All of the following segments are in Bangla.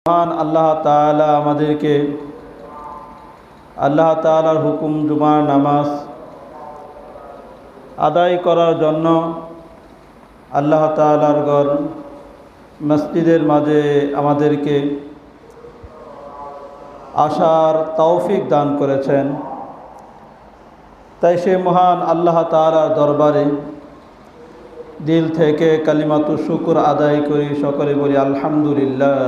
মহান আল্লাহ তাআলা আমাদেরকে আল্লাহ তাআলার হুকুম জুমার নামাজ আদায় করার জন্য আল্লাহ তাআলার ঘর মসজিদের মাঝে আমাদেরকে আসার তৌফিক দান করেছেন। তাই সে মহান আল্লাহ তাআলার দরবারে দিল থেকে কালিমাতু শুকর আদায় করি, সকলে বলি আলহামদুলিল্লাহ।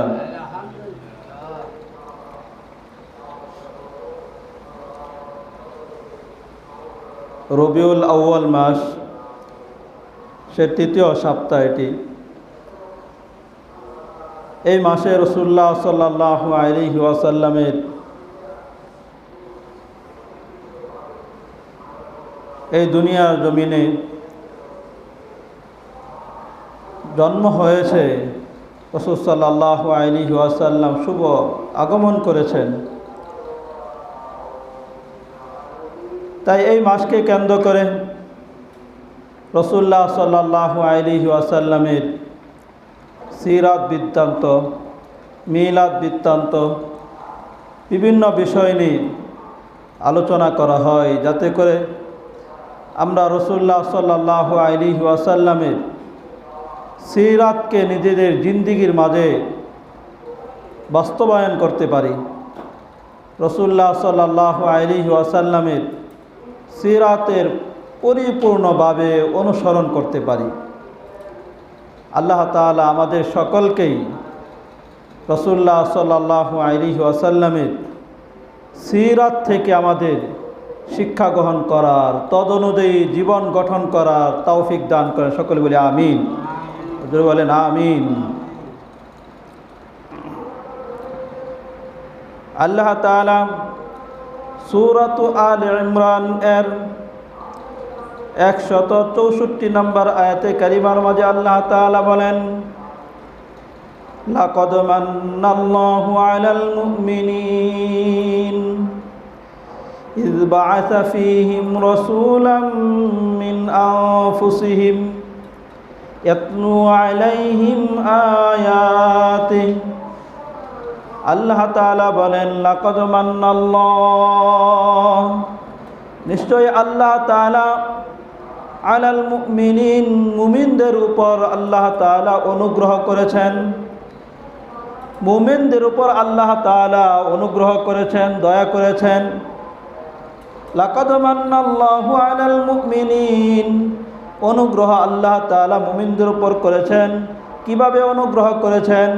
রবিউল আউয়াল মাস, সে তৃতীয় সপ্তাহ। এই মাসে রাসূলুল্লাহ সাল্লাল্লাহু আলাইহি ওয়াসাল্লামের এই দুনিয়ার জমিনে জন্ম হয়েছে। রাসূল সাল্লাল্লাহু আলাইহি ওয়াসাল্লাম শুভ আগমন করেছেন। তাই এই মাসকে কেন্দ্র করে রাসূলুল্লাহ সাল্লাল্লাহু আলাইহি ওয়াসাল্লামের সিরাত বৃত্তান্ত, মিলাদ বৃত্তান্ত, বিভিন্ন বিষয় নিয়ে আলোচনা করা হয়, যাতে করে আমরা রাসূলুল্লাহ সাল্লাল্লাহু আলাইহি ওয়াসাল্লামের সিরাতকে নিজেদের জিন্দেগির মাঝে বাস্তবায়ন করতে পারি, রাসূলুল্লাহ সাল্লাল্লাহু আলাইহি ওয়াসাল্লামের সিরাতের পরিপূর্ণভাবে অনুসরণ করতে পারি। আল্লাহ তাআলা আমাদের সকলকেই রাসূলুল্লাহ সাল্লাল্লাহু আলাইহি ওয়াসাল্লামের সিরাত থেকে আমাদের শিক্ষা গ্রহণ করার, তদনুযায়ী জীবন গঠন করার তৌফিক দান করেন। সকলে বলি আমিন। জোরে বলেন আমিন। আল্লাহ তাআলা সূরাত আলে ইমরান এর 164 নম্বর আয়াতে কারিমার মাঝে আল্লাহ তাআলা বলেন, লাকাদ মান্নাল্লাহু আলাল মুমিনিন ইয বা'আসা ফীহিম রাসূলাম মিন আনফুসিহিম ইয়াতলু আলাইহিম আয়াতিহি। আল্লাহ তাআলা বলেন, লাকাদ মান্নাল্লাহ, নিশ্চয় আল্লাহ তাআলা আলাল মুমিনিন, মুমিনদের উপর আল্লাহ তাআলা অনুগ্রহ করেছেন। মুমিনদের উপর আল্লাহ তাআলা অনুগ্রহ করেছেন, দয়া করেছেন। লাকাদ মান্নাল্লাহু আলাল মুমিনিন, অনুগ্রহ আল্লাহ তাআলা মুমিনদের উপর করেছেন। কিভাবে অনুগ্রহ করেছেন?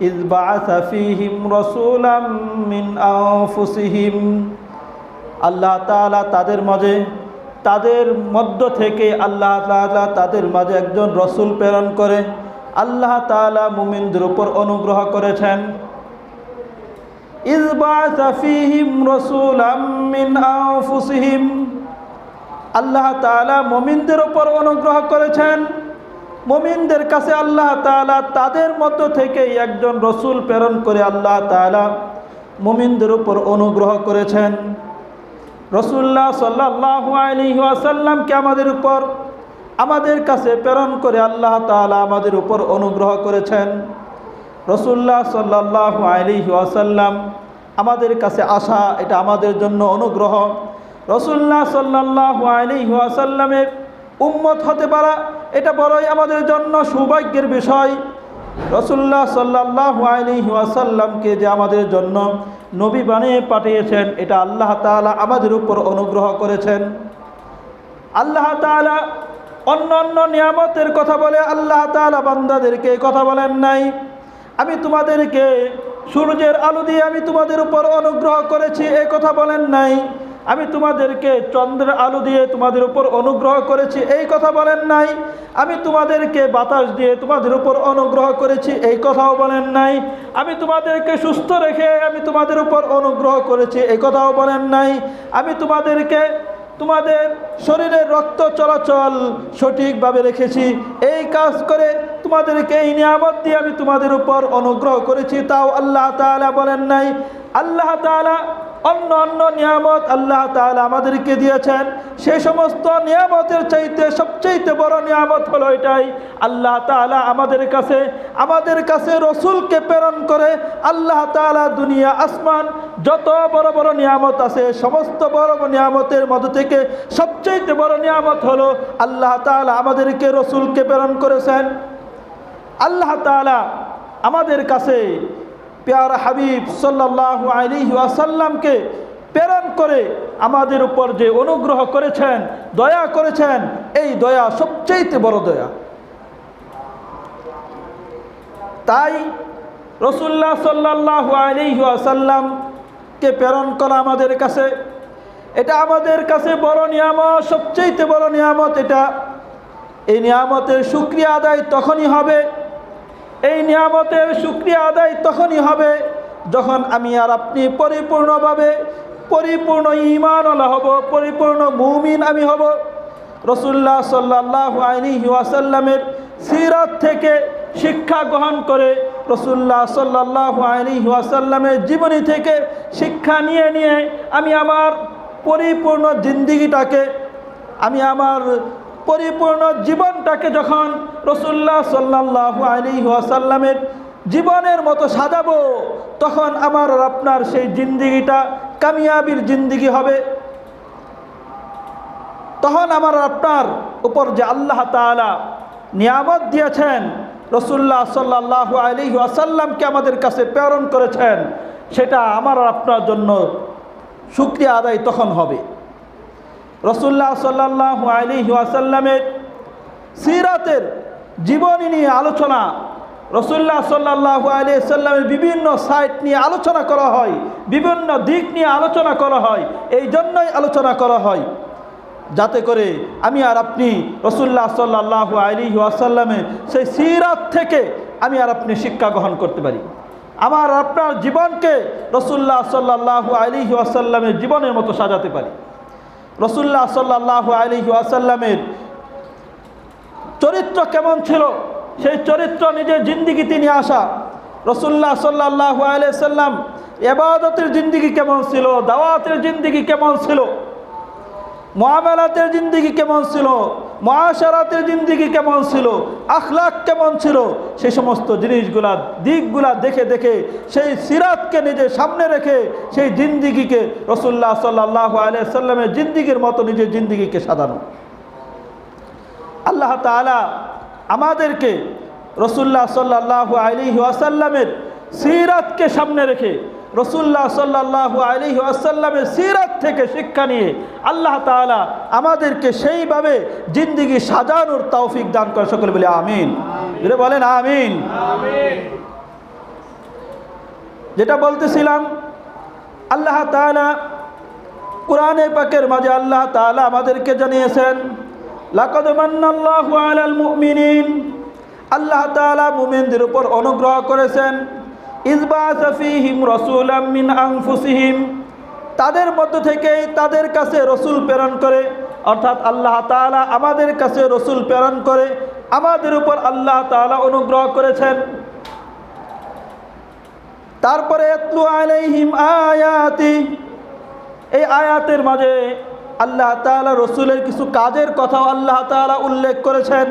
ইয বা'আসা ফীহিম রাসূলাম মিন আনফুসিহিম, আল্লাহ তাআলা তাদের মধ্য থেকে আল্লাহ তাআলা তাদের মাঝে একজন রসূল প্রেরণ করে আল্লাহ তাআলা মুমিনদের উপর অনুগ্রহ করেছেন। ইয বা'আসা ফীহিম রাসূলাম মিন আনফুসিহিম, আল্লাহ তাআলা মুমিনদের উপর অনুগ্রহ করেছেন। মুমিনদের কাছে আল্লাহ তাআলা তাদের মধ্য থেকে একজন রসূল প্রেরণ করে আল্লাহ তাআলা মুমিনদের উপর অনুগ্রহ করেছেন। রাসূলুল্লাহ সাল্লাল্লাহু আলাইহি ওয়াসাল্লামকে আমাদের কাছে প্রেরণ করে আল্লাহ তাআলা আমাদের উপর অনুগ্রহ করেছেন। রাসূলুল্লাহ সাল্লাল্লাহু আলাইহি ওয়াসাল্লাম আমাদের কাছে আসা, এটা আমাদের জন্য অনুগ্রহ। রাসূলুল্লাহ সাল্লাল্লাহু আলাইহি ওয়াসাল্লামের উম্মত হতে পারা, এটা বড়ই আমাদের জন্য সৌভাগ্যের বিষয়। রাসূলুল্লাহ সাল্লাল্লাহু আলাইহি ওয়াসাল্লামকে যে আমাদের জন্য নবী বানিয়ে পাঠিয়েছেন, এটা আল্লাহ তাআলা আমাদের উপর অনুগ্রহ করেছেন। আল্লাহ তাআলা অন্য নিয়ামতের কথা বলে আল্লাহ তাআলা বান্দাদেরকে কথা বলেন নাই, আমি তোমাদেরকে সূর্যের আলো দিয়ে আমি তোমাদের উপর অনুগ্রহ করেছি, এই কথা বলেন নাই। আমি তোমাদেরকে চন্দ্রের আলো দিয়ে তোমাদের উপর অনুগ্রহ করেছি, এই কথা বলেন নাই। আমি তোমাদেরকে বাতাস দিয়ে তোমাদের উপর অনুগ্রহ করেছি, এই কথাও বলেন নাই। আমি তোমাদেরকে সুস্থ রেখে আমি তোমাদের উপর অনুগ্রহ করেছি, এই কথাও বলেন নাই। আমি তোমাদের শরীরের রক্ত চলাচল সঠিকভাবে রেখেছি, এই কাজ করে তোমাদেরকে এই নিয়ামত দিয়ে আমি তোমাদের উপর অনুগ্রহ করেছি, তাও আল্লাহ তাআলা বলেন নাই। আল্লাহ তাআলা অন্য অন্য নিয়ামত আল্লাহ তাআলা আমাদেরকে দিয়েছেন। সেই সমস্ত নিয়ামতের চাইতে সবচেয়ে বড় নিয়ামত হলো এটাই, আল্লাহ তাআলা আমাদের কাছে রসুলকে প্রেরণ করে। আল্লাহ তাআলা দুনিয়া আসমান যত বড় বড় নিয়ামত আছে, সমস্ত বড় বড় নিয়ামতের মধ্যে থেকে সবচেয়ে বড় নিয়ামত হলো আল্লাহ তাআলা আমাদেরকে রসুলকে প্রেরণ করেছেন। আল্লাহ তাআলা আমাদের কাছে প্যারা হাবিব সাল্লাল্লাহু আলাইহি ওয়াসাল্লামকে প্রেরণ করে আমাদের উপর যে অনুগ্রহ করেছেন, দয়া করেছেন, এই দয়া সবচেয়ে বড় দয়া। তাই রাসূলুল্লাহ সাল্লাল্লাহু আলাইহি ওয়াসাল্লামকে প্রেরণ করা আমাদের কাছে, এটা আমাদের কাছে বড় নিয়ামত, সবচেয়ে বড় নিয়ামত এটা। এই নিয়ামতের শুকরিয়া আদায় তখনই হবে, এই নিয়ামতের শুকরিয়া আদায় তখনই হবে যখন আমি আর আপনি পরিপূর্ণভাবে পরিপূর্ণ ঈমানওয়ালা হব, পরিপূর্ণ মুমিন আমি হব। রাসূলুল্লাহ সাল্লাল্লাহু আলাইহি ওয়াসাল্লামের সিরাত থেকে শিক্ষা গ্রহণ করে, রাসূলুল্লাহ সাল্লাল্লাহু আলাইহি ওয়াসাল্লামের জীবনী থেকে শিক্ষা নিয়ে নিয়ে আমি আমার পরিপূর্ণ জিন্দেগিটাকে, আমি আমার পরিপূর্ণ জীবনটাকে যখন রাসূলুল্লাহ সাল্লাল্লাহু আলাইহি ওয়াসাল্লামের জীবনের মতো সাজাবো, তখন আমার আর আপনার সেই জিন্দেগিটা কামিয়াবির জিন্দেগি হবে। তখন আমার আপনার উপর যে আল্লাহ তাআলা নিয়ামত দিয়েছেন, রাসূলুল্লাহ সাল্লাল্লাহু আলাইহি ওয়াসাল্লামকে আমাদের কাছে প্রেরণ করেছেন, সেটা আমার আর আপনার জন্য শুকরিয়া আদায় তখন হবে। রাসূলুল্লাহ সাল্লাল্লাহু আলাইহি ওয়াসাল্লামের সিরাতের জীবনী নিয়ে আলোচনা, রাসূলুল্লাহ সাল্লাল্লাহু আলাইহি ওয়াসাল্লামের বিভিন্ন সাইট নিয়ে আলোচনা করা হয়, বিভিন্ন দিক নিয়ে আলোচনা করা হয়। এই জন্যই আলোচনা করা হয় যাতে করে আমি আর আপনি রাসূলুল্লাহ সাল্লাল্লাহু আলাইহি ওয়াসাল্লামের সেই সিরাত থেকে আমি আর আপনি শিক্ষা গ্রহণ করতে পারি, আমার আপনার জীবনকে রাসূলুল্লাহ সাল্লাল্লাহু আলাইহি ওয়াসাল্লামের জীবনের মতো সাজাতে পারি। রাসূলুল্লাহ সাল্লাল্লাহু আলাইহি ওয়াসাল্লামের চরিত্র কেমন ছিল, সেই চরিত্র নিজের জিন্দেগিতে নিয়ে আসা। রাসূলুল্লাহ সাল্লাল্লাহু আলাইহি ওয়াসাল্লাম ইবাদতের জিন্দেগি কেমন ছিল, দাওয়াতের জিন্দেগি কেমন ছিল, মুআমালাতের জিন্দেগি কেমন ছিল, মুআশারাতের জিন্দেগি কেমন ছিল, আখলাক কেমন ছিল, সেই সমস্ত জিনিসগুলা দিকগুলা দেখে দেখে সেই সিরাতকে নিজের সামনে রেখে সেই জিন্দেগিকে রাসূলুল্লাহ সাল্লাল্লাহু আলাইহি ওয়াসাল্লামের জিন্দেগির মতো নিজের জিন্দেগিকে সাজানো। আল্লাহ তাআলা আমাদেরকে রাসূলুল্লাহ সাল্লাল্লাহু আলাইহি ওয়াসাল্লামের সিরাতকে সামনে রেখে রাসূলুল্লাহ সাল্লাল্লাহু আলাইহি ওয়াসাল্লামের সিরাত থেকে শিক্ষা নিয়ে আল্লাহ তাআলা আমাদেরকে সেইভাবে জিন্দেগি সাজানোর তৌফিক দান করে। সকলে বলে আমিন, জোরে বলেন আমিন। যেটা বলতেছিলাম, আল্লাহ তাআলা কোরআনে পাকের মাঝে আল্লাহ তাআলা আমাদেরকে জানিয়েছেন, লাকাদ মান্নাল্লাহু আলাল মুমিনিন, আল্লাহ তাআলা মুমিনদের উপর অনুগ্রহ করেছেন। ইযবাআসা ফীহিম রাসূলাম মিন আনফুসিহিম, তাদের মধ্য থেকেই তাদের কাছে রসুল প্রেরণ করে, অর্থাৎ আল্লাহ তাআলা আমাদের কাছে রসুল প্রেরণ করে আমাদের উপর আল্লাহ তাআলা অনুগ্রহ করেছেন। তারপরে ইয়াতলু আলাইহিম আয়াতি, এই আয়াতের মাঝে আল্লাহ তাআলা রসুলের কিছু কাজের কথাও আল্লাহ তাআলা উল্লেখ করেছেন।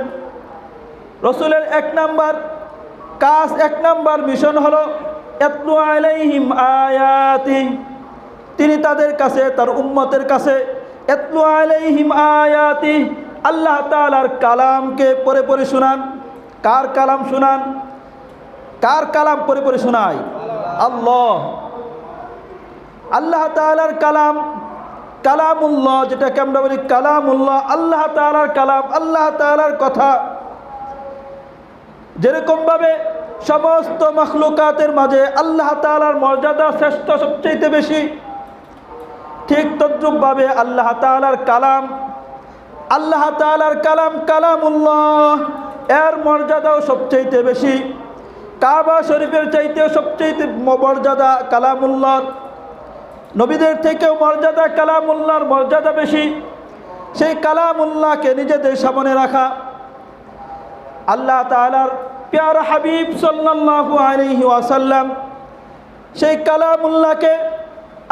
রসুলের এক নাম্বার কাজ, এক নাম্বার মিশন হলো ইয়াতলু আলাইহিম আয়াতি, তিনি তাদের কাছে, তার উম্মতের কাছে ইয়াতলু আলাইহিম আয়াতি, আল্লাহ তাআলার কালামকে পড়ে পড়ে শোনান। কার কালাম শোনান? কার কালাম পড়ে পড়ে শোনায়? আল্লাহ তাআলার কালাম, কালামুল্লাহ, যেটাকে আমরা বলি কালামুল্লাহ, আল্লাহ তাআলার কালাম, আল্লাহ তাআলার কথা। যেরকমভাবে সমস্ত মখলুকাতের মাঝে আল্লাহ তাআলার মর্যাদা শ্রেষ্ঠ, সবচেয়ে বেশি, ঠিক তদ্রূপভাবে আল্লাহ তাআলার কালাম, আল্লাহ তাআলার কালাম কালামুল্লাহ, এর মর্যাদাও সবচেয়ে বেশি। কাবা শরীফের চাইতেও সবচেয়ে মর্যাদা কালামুল্লাহ, নবীদের থেকেও মর্যাদা কালামুল্লাহর মর্যাদা বেশি। সেই কালামুল্লাহকে নিজেদের সামনে রাখা, আল্লাহ তাআলার প্যারা হাবিব সাল্লাল্লাহু আলাইহি ওয়াসাল্লাম সেই কালামুল্লাহকে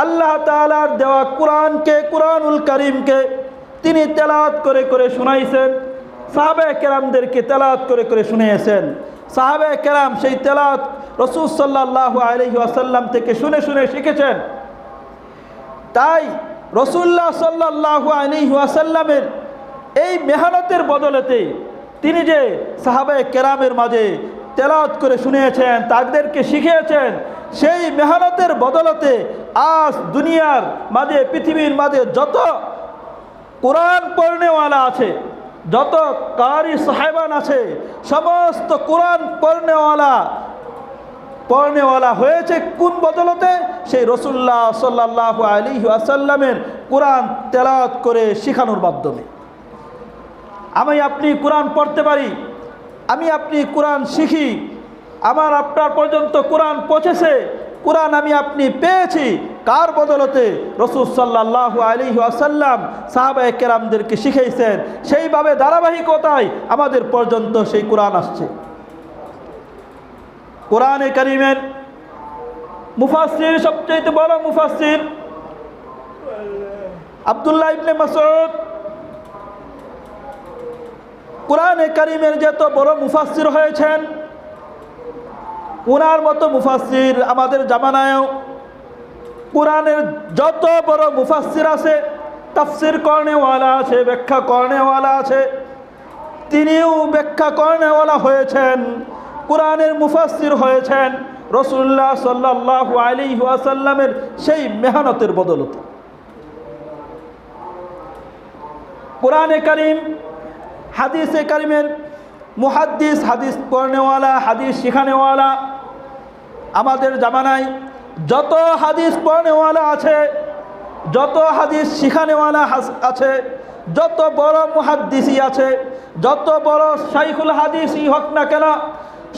আল্লাহ তাআলার দেওয়া কোরআনকে, কোরআনুল কারীমকে তিনি তেলাওয়াত করে করে শুনাইছেন, সাহাবায়ে কেরামদেরকে তেলাওয়াত করে করে শুনিয়েছেন। সাহাবায়ে কেরাম সেই তেলাওয়াত রাসূল সাল্লাল্লাহু আলাইহি ওয়াসাল্লাম থেকে শুনে শুনে শিখেছেন। তাই রাসূলুল্লাহ সাল্লাল্লাহু আলাইহি ওয়াসাল্লামের এই মেহনতের বদলেতে তিনি যে সাহাবায়ে কেরামের মাঝে তেলাওয়াত করে শুনিয়েছেন, তাদেরকে শিখিয়েছেন, সেই মেহনতের বদলতে আজ দুনিয়ার মাঝে, পৃথিবীর মাঝে যত কোরআন পড়নেওয়ালা আছে, যত কারি সাহেবান আছে, সমস্ত কোরআন পড়নেওয়ালা হয়েছে কোন বদলতে? সেই রাসূলুল্লাহ সাল্লাল্লাহু আলাইহি ওয়াসাল্লামের কোরআন তেলাওয়াত করে শেখানোর মাধ্যমে। আমি আপনি কোরআন পড়তে পারি, আমি আপনি কোরআন শিখি, আমার আপনার পর্যন্ত কোরআন পৌঁছেছে, কোরআন আমি আপনি পেয়েছি কার বদলতে? রাসূল সাল্লাল্লাহু আলাইহি ওয়াসাল্লাম সাহাবায়ে কেরামদেরকে শিখিয়েছেন, সেইভাবে ধারাবাহিকতায় আমাদের পর্যন্ত সেই কোরআন আসছে। কোরআনে কারীমের মুফাসসির, সবচেয়ে বড় মুফাসসির আব্দুল্লাহ ইবনে মাসউদ। কোরআনে কারীমের যত বড় মুফাসসির হয়েছেন, ওনার মতো মুফাসসির আমাদের জামানায়ও কোরআনের যত বড় মুফাসসির আছে, তাফসির করনেওয়ালা আছে, ব্যাখ্যা করনেওয়ালা আছে, তিনিও ব্যাখ্যা করনেওয়ালা হয়েছেন, কোরআনের মুফাসসির হয়েছেন রাসূলুল্লাহ সাল্লাল্লাহু আলাইহি ওয়াসাল্লামের সেই মেহনতের বদলতে। কোরআনে কারীম, হাদিসে কারীমের মুহাদ্দিস, হাদিস পড়নেওয়ালা, হাদিস শিখানেওয়ালা আমাদের জামানায় যত হাদিস পড়নেওয়ালা আছে, যত হাদিস শিখানেওয়ালা আছে, যত বড় মুহাদ্দিসি আছে, যত বড় শাইখুল হাদিসই হোক না কেন,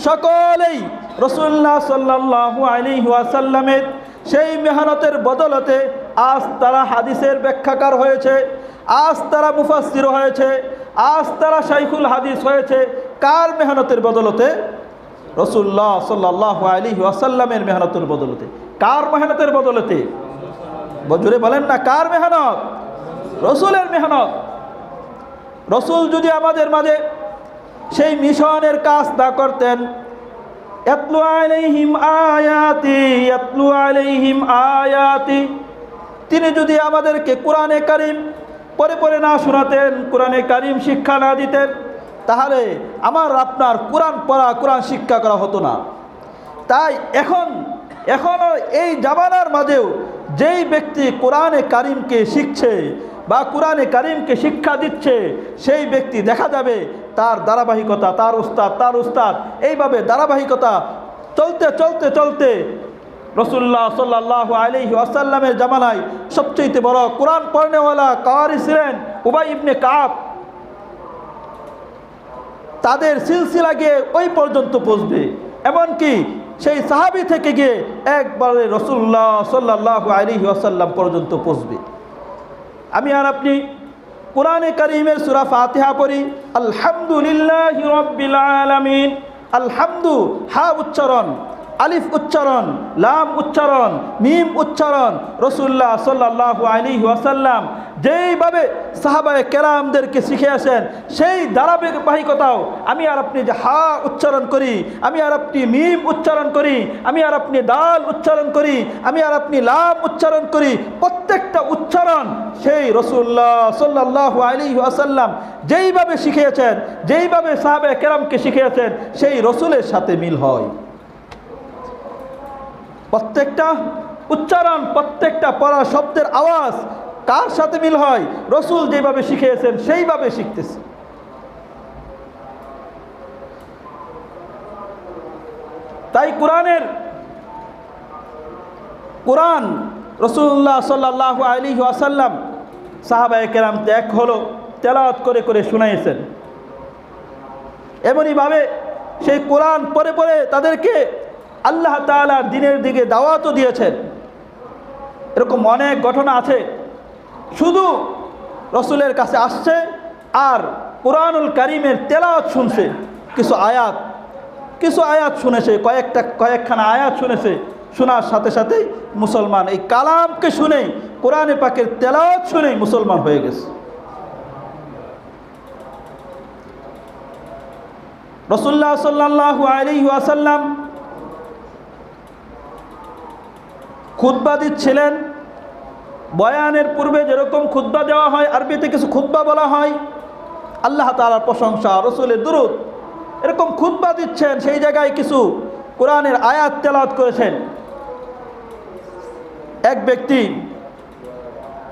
সকলেই রাসূলুল্লাহ সাল্লাল্লাহু আলাইহি ওয়াসাল্লামের সেই মেহনতের বদলতে আজ তারা হাদিসের ব্যাখ্যাকার হয়েছে, আজ তারা মুফাসসির হয়েছে, আজ তারা শাইখুল হাদিস হয়েছে। কার মেহনতের বদলতে? রাসূলুল্লাহ সাল্লাল্লাহু আলাইহি ওয়াসাল্লামের মেহনতের বদলতে। কার মেহনতের বদলতে? জোরে বলেন না, কার মেহনত? রাসূলের মেহনত। রাসূল যদি আমাদের মাঝে সেই মিশনের কাজ না করতেন, ইয়াতলু আলাইহিম আয়াতি, ইয়াতলু আলাইহিম আয়াতি, তিনি যদি আমাদেরকে কোরআনে কারীম পড়ে পড়ে না শোনাতেন, কোরআনে কারীম শিক্ষা না দিতেন, তাহলে আমার আপনার কোরআন পড়া, কোরআন শিক্ষা করা হতো না। তাই এখনও এই জামানার মাঝেও যেই ব্যক্তি কোরআনে কারীমকে শিখছে বা কোরআনে কারীমকে শিক্ষা দিচ্ছে, সেই ব্যক্তি দেখা যাবে তার ধারাবাহিকতা, তার উস্তাদ এইভাবে ধারাবাহিকতা চলতে চলতে চলতে রাসূলুল্লাহ সাল্লাল্লাহু আলাইহি ওয়াসাল্লামের জামানায় সবচেয়ে বড় কোরআন পড়নেওয়ালা কারি ছিলেন উবাই ইবনে কাব। তাদের সিলসিলা গিয়ে ওই পর্যন্ত পৌঁছবে, এমনকি সেই সাহাবী থেকে গিয়ে একবারে রাসূলুল্লাহ সাল্লাল্লাহু আলাইহি ওয়াসাল্লাম পর্যন্ত পৌঁছবে। আমি আর আপনি কোরআনে কারীমের সূরা ফাতিহা পড়ি, আলহামদুলিল্লাহি রাব্বিল আলামিন। আলহামদু হা উচ্চারণ, আলিফ উচ্চারণ, লাম উচ্চারণ, মিম উচ্চারণ। রাসূলুল্লাহ সাল্লাল্লাহু আলাইহি ওয়াসাল্লাম যেইভাবে সাহাবায়ে কেরামদেরকে শিখিয়েছেন, সেই ধারাবাহিকতাও আমি আর আপনি যে হা উচ্চারণ করি, আমি আর আপনি মিম উচ্চারণ করি, আমি আর আপনি দাল উচ্চারণ করি, আমি আর আপনি লাম উচ্চারণ করি, প্রত্যেকটা উচ্চারণ সেই রাসূলুল্লাহ সাল্লাল্লাহু আলাইহি ওয়াসাল্লাম যেইভাবে শিখিয়েছেন, যেইভাবে সাহাবায়ে কেরামকে শিখিয়েছেন, সেই রাসূলের সাথে মিল হয়। প্রত্যেকটা উচ্চারণ, প্রত্যেকটা পড়া শব্দের আওয়াজ কার সাথে মিল হয়? রাসূল যেভাবে শিখিয়েছেন সেইভাবে শিখতেছে। তাই কোরআন রাসূলুল্লাহ সাল্লাল্লাহু আলাইহি ওয়াসাল্লাম সাহাবায়ে কেরাম ত্যাগ হলো তেলাওয়াত করে করে শুনাইয়েছেন। এমনইভাবে সেই কোরআন পড়ে পড়ে তাদেরকে আল্লাহ তাআলার দ্বীনের দিকে দাওয়াতও দিয়েছেন। এরকম অনেক ঘটনা আছে, শুধু রাসূলের কাছে আসছে আর কোরআনুল কারীমের তেলাওয়াত শুনছে, কিছু আয়াত শুনেছে, কয়েকখানা আয়াত শুনেছে, শোনার সাথে সাথেই মুসলমান, এই কালামকে শুনেই, কোরআনে পাকের তেলাওয়াত শুনেই মুসলমান হয়ে গেছে। রাসূলুল্লাহ সাল্লাল্লাহু আলাইহি ওয়াসাল্লাম খুতবা দিচ্ছিলেন। বয়ানের পূর্বে যেরকম খুতবা দেওয়া হয়, আরবিতে কিছু খুতবা বলা হয়, আল্লাহ তাআলার প্রশংসা, রাসূলের দুরূদ, এরকম খুতবা দিচ্ছেন। সেই জায়গায় কিছু কোরআনের আয়াত তেলাওয়াত করেছেন। এক ব্যক্তি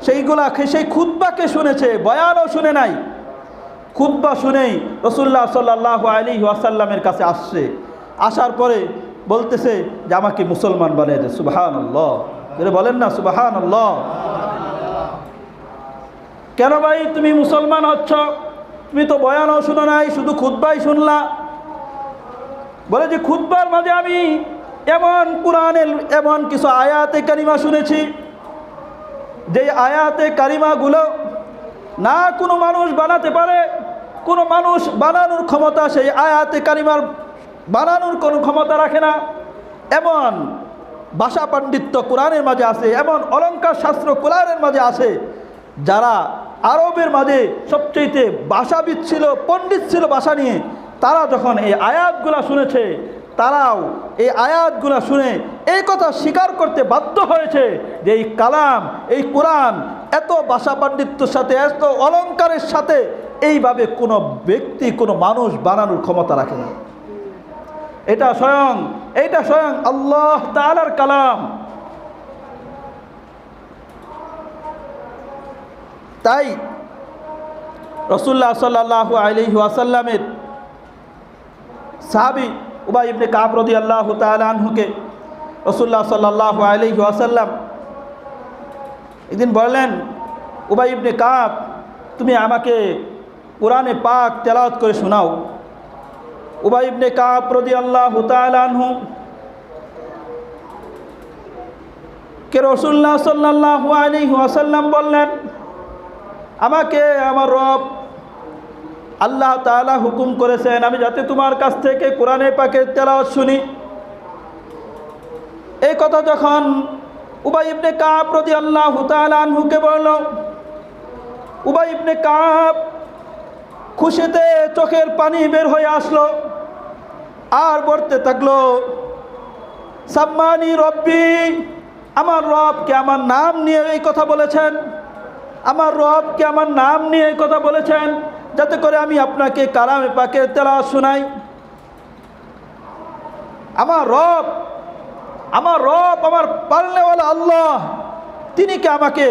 সেই খুতবাকে শুনেছে, বয়ানও শুনে নাই, খুতবা শুনেই রাসূলুল্লাহ সাল্লাল্লাহু আলাইহি ওয়াসাল্লামের কাছে আসছে। আসার পরে বলতেছে যে আমাকে মুসলমান বানিয়ে দে। সুবহানাল্লাহ, বলেন না সুবহানাল্লাহ। কেন ভাই তুমি মুসলমান হচ্ছ? তুমি তো বয়ানও শুনো নাই, শুধু খুতবাই শুনলা। বলে যে খুতবার মাঝে আমি এমন কোরআনের এমন কিছু আয়াতে কারিমা শুনেছি, যে আয়াতে কারিমাগুলো না কোনো মানুষ বানাতে পারে, কোনো মানুষ বানানোর ক্ষমতা সেই আয়াতে কারিমার বানানোর কোনো ক্ষমতা রাখে না। এমন ভাষা পাণ্ডিত্য কোরআনের মাঝে আছে, এমন অলঙ্কার শাস্ত্র কোরআনের মাঝে আছে, যারা আরবের মাঝে সবচেয়ে ভাষাবিদ ছিল, পণ্ডিত ছিল ভাষা নিয়ে, তারা যখন এই আয়াতগুলা শুনেছে, তারাও এই আয়াতগুলা শুনে এই কথা স্বীকার করতে বাধ্য হয়েছে যে এই কালাম, এই কোরআন এত ভাষা পাণ্ডিত্যের সাথে, এত অলঙ্কারের সাথে এইভাবে কোনো ব্যক্তি, কোনো মানুষ বানানোর ক্ষমতা রাখে না। এটা স্বয়ং আল্লাহ তাআলার কালাম। তাই রাসূলুল্লাহ সাল্লাল্লাহু আলাইহি ওয়াসাল্লামের সাহাবী উবাই ইবনে কাব রাদিয়াল্লাহু তাআলা আনহুকে রাসূলুল্লাহ সাল্লাল্লাহু আলাইহি ওয়াসাল্লাম একদিন বললেন, উবাই ইবনে কাব, তুমি আমাকে কোরআনে পাক তেলাওয়াত করে শোনাও। উবাই ইবনে কাব রাদিয়াল্লাহু তাআলা আনহু কে রাসূলুল্লাহ সাল্লাল্লাহু আলাইহি ওয়াসাল্লাম বললেন, আমাকে আমার রব আল্লাহ তাআলা হুকুম করেছেন আমি যাতে তোমার কাছ থেকে কোরআনে পাকের তেলাওয়াত শুনি। এই কথা যখন উবাই ইবনে কাব রাদিয়াল্লাহু তাআলা আনহুকে বলল, উবাই ইবনে কাব খুশিতে চোখের পানি বের হয়ে আসলো আর বলতে থাকলো, সাম্মানি রব্বি, আমার রবকে আমার নাম নিয়ে এই কথা বলেছেন, আমার রবকে আমার নাম নিয়ে এই কথা বলেছেন যাতে করে আমি আপনাকে কালামে পাকের তেলাওয়াত শোনাই। আমার রব আমার পালনেওয়ালা আল্লাহ, তিনি কি আমাকে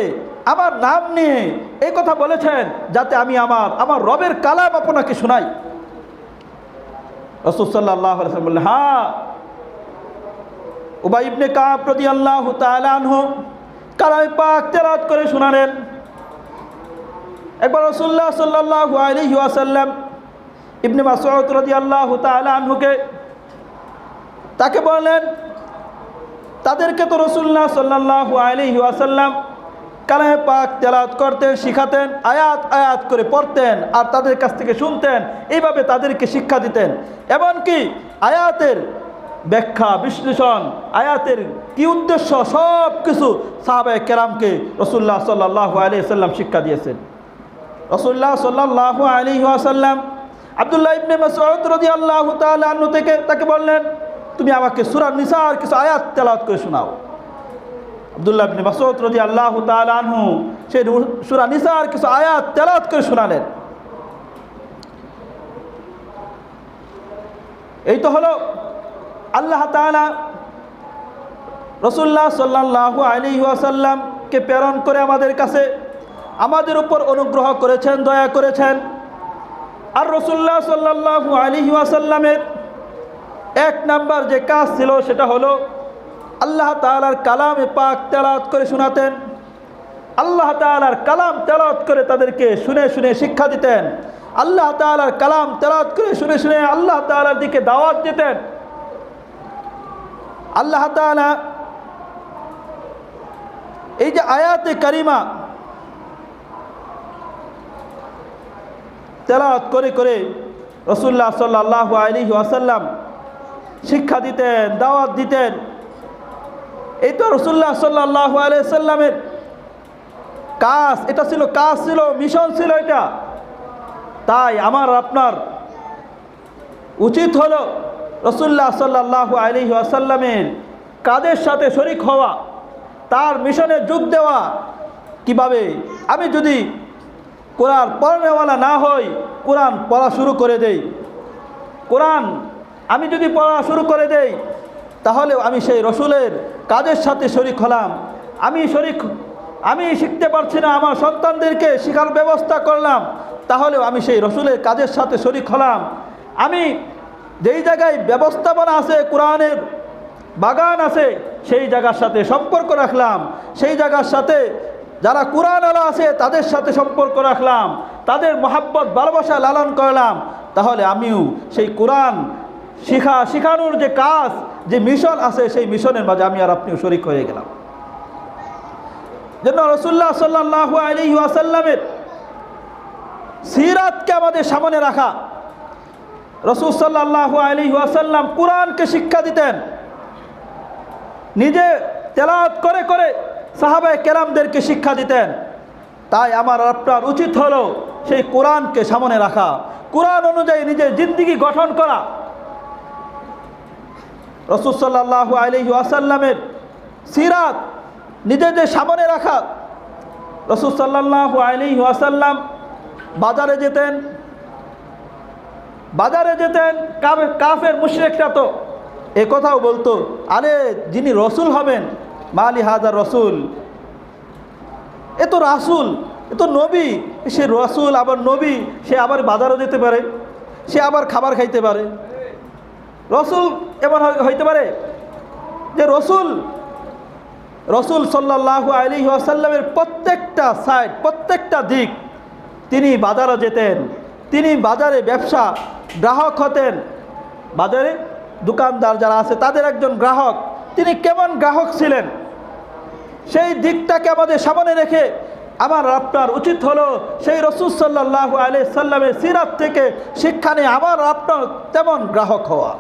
আমার নাম নিয়ে এই কথা বলেছেন যাতে আমি আমার রবের কালাম আপনাকে শোনাই। রাসূল সাল্লাল্লাহু আলাইহি ওয়াসাল্লাম বললেন, হ্যাঁ। উবাই ইবনে কাব রাদিয়াল্লাহু তাআলা আনহু কালামে পাক তেলাওয়াত করে শোনালেন। একবার রাসূলুল্লাহ সাল্লাল্লাহু আলাইহি ওয়াসাল্লাম ইবনে মাসউদ রাদিয়াল্লাহু তাআলা আনহুকে তাকে বললেন, তাদেরকে তো রাসূলুল্লাহ সাল্লাল্লাহু আলাইহি ওয়াসাল্লাম কালামে পাক তেলাওয়াত করতেন, শিখাতেন, আয়াত আয়াত করে পড়তেন আর তাদের কাছ থেকে শুনতেন, এইভাবে তাদেরকে শিক্ষা দিতেন। এমনকি আয়াতের ব্যাখ্যা, বিশ্লেষণ, আয়াতের কি উদ্দেশ্য, সব কিছু সাহাবায়ে কেরামকে রাসূলুল্লাহ সাল্লাল্লাহু আলাইহি ওয়াসাল্লাম শিক্ষা দিয়েছেন। রাসূলুল্লাহ সাল্লাল্লাহু আলাইহি ওয়াসাল্লাম আব্দুল্লাহ ইবনে মাসউদ রাদিয়াল্লাহু তাআলা আনহু থেকে তাকে বললেন, তুমি আমাকে সূরা নিসার কিছু আয়াত তেলাওয়াত করে শোনাও। আব্দুল্লাহ ইবনে মাসউদ রাদিয়াল্লাহু তাআলা আনহু সেই সূরা নিসার কিছু আয়াত তেলাওয়াত করে শোনালেন। এই তো হলো আল্লাহ তাআলা রাসূলুল্লাহ সাল্লাল্লাহু আলাইহি ওয়াসাল্লামকে প্রেরণ করে আমাদের কাছে আমাদের উপর অনুগ্রহ করেছেন, দয়া করেছেন। আর রাসূলুল্লাহ সাল্লাল্লাহু আলাইহি ওয়াসাল্লামের এক নাম্বার যে কাজ ছিল সেটা হলো আল্লাহ তাআলার কালামে পাক তেলাওয়াত করে শোনাতেন। আল্লাহ তাআলার কালাম তেলাওয়াত করে তাদেরকে শুনে শুনে শিক্ষা দিতেন। আল্লাহ তাআলার কালাম তেলাওয়াত করে শুনে শুনে আল্লাহ তাআলার দিকে দাওয়াত দিতেন। আল্লাহ তাআলা এই যে আয়াতে কারিমা তেলাওয়াত করে করে রাসূলুল্লাহ সাল্লাল্লাহু আলাইহি ওয়াসাল্লাম শিক্ষা দিতেন, দাওয়াত দিতেন। এই তো রাসূলুল্লাহ সাল্লাল্লাহু আলাইহি সাল্লামের কাজ, এটা ছিল কাজ, ছিল মিশন, ছিল এটা। তাই আমার আপনার উচিত হলো রাসূলুল্লাহ সাল্লাল্লাহু আলাইহি ওয়াসাল্লামের কাজের সাথে শরীক হওয়া, তার মিশনে যোগ দেওয়া। কিভাবে? আমি যদি কোরআন পড়নেওয়ালা না হই, কোরআন পড়া শুরু করে দেই, কোরআন আমি যদি পড়া শুরু করে দেই, তাহলেও আমি সেই রসুলের কাজের সাথে শরীক হলাম। আমি শিখতে পারছি না, আমার সন্তানদেরকে শেখার ব্যবস্থা করলাম, তাহলেও আমি সেই রসুলের কাজের সাথে শরীক হলাম। আমি যেই জায়গায় ব্যবস্থাপনা আছে, কোরআনের বাগান আছে, সেই জায়গার সাথে সম্পর্ক রাখলাম, সেই জায়গার সাথে যারা কোরআনওয়ালা আছে তাদের সাথে সম্পর্ক রাখলাম, তাদের মহাব্বত ভালোবাসা লালন করলাম, তাহলে আমিও সেই কোরআন শিখানোর যে কাজ, যে মিশন আছে, সেই মিশনের মাঝে আমি আর আপনিও শরীক হয়ে গেলাম। জন্য রাসূলুল্লাহ সাল্লাল্লাহু আলাইহি ওয়াসাল্লামের সিরাতকে আমাদের সামনে রাখা। রাসূল সাল্লাল্লাহু আলাইহি ওয়াসাল্লাম কোরআনকে শিক্ষা দিতেন, নিজে তেলাওয়াত করে করে সাহাবায়ে কেরামদেরকে শিক্ষা দিতেন। তাই আমার আপনার উচিত হলো সেই কোরআনকে সামনে রাখা, কোরআন অনুযায়ী নিজের জিন্দেগি গঠন করা। রাসূল সাল্লাল্লাহু আলাইহি ওয়াসাল্লামের সিরাত নিজেদের সামনে রাখা। রাসূল সাল্লাল্লাহু আলাইহি ওয়াসাল্লাম বাজারে যেতেন, কাফের মুশরিকরা তো এ কথাও বলতো, আরে যিনি রসুল হবেন, মালি হাজার রসুল, এ তো রাসুল, এ তো নবী, সে রসুল আবার নবী, সে আবার বাজারে যেতে পারে, সে আবার খাবার খাইতে পারে। রসুল এমন হইতে পারে যে রসুল সাল্লাল্লাহু আলাইহি ওয়াসাল্লামের প্রত্যেকটা সাইড, প্রত্যেকটা দিক তিনি বাজারে যেতেন, তিনি বাজারে ব্যবসা গ্রাহক হতেন, বাজারে দোকানদার যারা আছে তাদের একজন গ্রাহক। তিনি কেমন গ্রাহক ছিলেন সেই দিকটাকে আমাদের সামনে রেখে আমার আপনার উচিত হলো সেই রাসূল সাল্লাল্লাহু আলাইহি সাল্লামের সিরাত থেকে শিক্ষা নিয়ে আমার আপনার তেমন গ্রাহক হওয়া।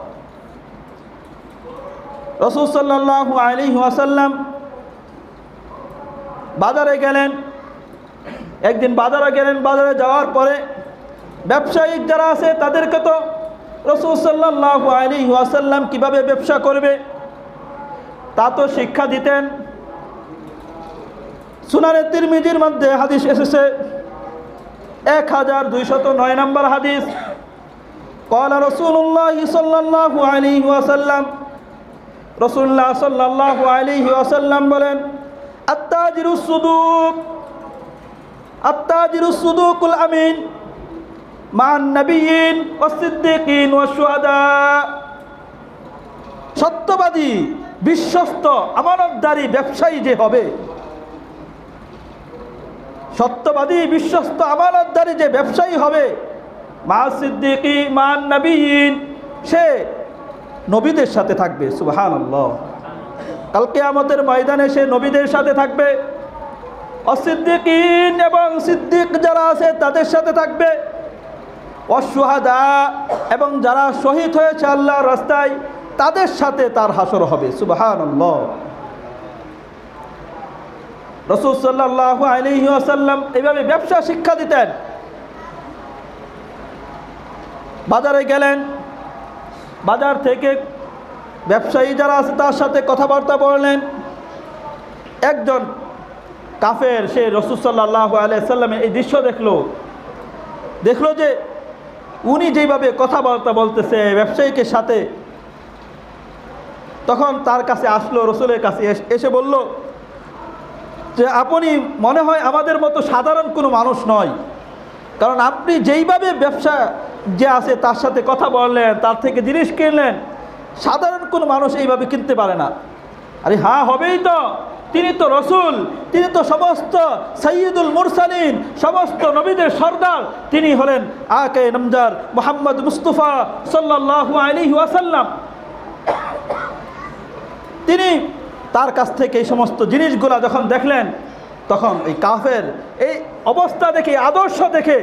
রাসূল সাল্লাল্লাহু আলাইহি ওয়াসাল্লাম বাজারে গেলেন, একদিন বাজারে যাওয়ার পরে ব্যবসায়িক যারা আছে তাদেরকে তো রাসূল সাল্লাল্লাহু আলাইহি ওয়াসাল্লাম কীভাবে ব্যবসা করবে তা তো শিক্ষা দিতেন। সুনানে তিরমিজির মধ্যে হাদিস এসেছে 1209 নম্বর হাদিস। ক্বালা রাসূলুল্লাহ সাল্লাল্লাহু আলাইহি ওয়াসাল্লাম, রাসূলুল্লাহ সাল্লাল্লাহু আলাইহি ওয়াসাল্লাম বলেন, আত্তাজিরুস সুদুকুল আমিন মান নবিয়্যিন ওয়াস সিদ্দীকিন ওয়াশ শুহাদা। সত্যবাদী, বিশ্বস্ত, আমানতদারী ব্যবসায়ী যে হবে, সত্যবাদী, বিশ্বস্ত, আমানতদারী যে ব্যবসায়ী হবে, মা সিদ্দীকি মান নবিয়্যিন, সে নবীদের সাথে থাকবে। সুবহানাল্লাহ। কাল কিয়ামতের ময়দানে সে নবীদের সাথে থাকবে। অসিদ্দিকিন, এবং সিদ্দিক যারা আছে তাদের সাথে থাকবে। অশুহাদা, এবং যারা শহীদ হয়েছে আল্লাহর রাস্তায় তাদের সাথে তার হাসর হবে। সুবহানাল্লাহ। রাসূল সাল্লাল্লাহু আলাইহি ওয়াসাল্লাম এইভাবে ব্যবসা শিক্ষা দিতেন। বাজারে গেলেন, বাজার থেকে ব্যবসায়ী যারা আছে তার সাথে কথাবার্তা বললেন। একজন কাফের, সে রাসূল সাল্লাল্লাহু আলাইহি ওয়াসাল্লামের এই দৃশ্য দেখলো যে উনি যেভাবে কথাবার্তা বলতেছে ব্যবসায়ীকে সাথে, তখন তার কাছে আসলো, রসুলের কাছে এসে বলল যে আপনি মনে হয় আমাদের মতো সাধারণ কোনো মানুষ নয়, কারণ আপনি যেইভাবে ব্যবসা যে আছে তার সাথে কথা বললেন, তার থেকে জিনিস কিনলেন, সাধারণ কোনো মানুষ এইভাবে কিনতে পারে না। আরে হ্যাঁ, হবেই তো, তিনি তো রসুল, তিনি তো সমস্ত সাইয়্যিদুল মুরসালিন, সমস্ত নবীদের সর্দার, তিনি হলেন আকে নামদার মুহাম্মদ মুস্তাফা সাল্লাল্লাহু আলাইহি ওয়াসাল্লাম। তিনি তার কাছ থেকে এই সমস্ত জিনিসগুলা যখন দেখলেন, তখন এই কাফের এই অবস্থা দেখে, আদর্শ দেখে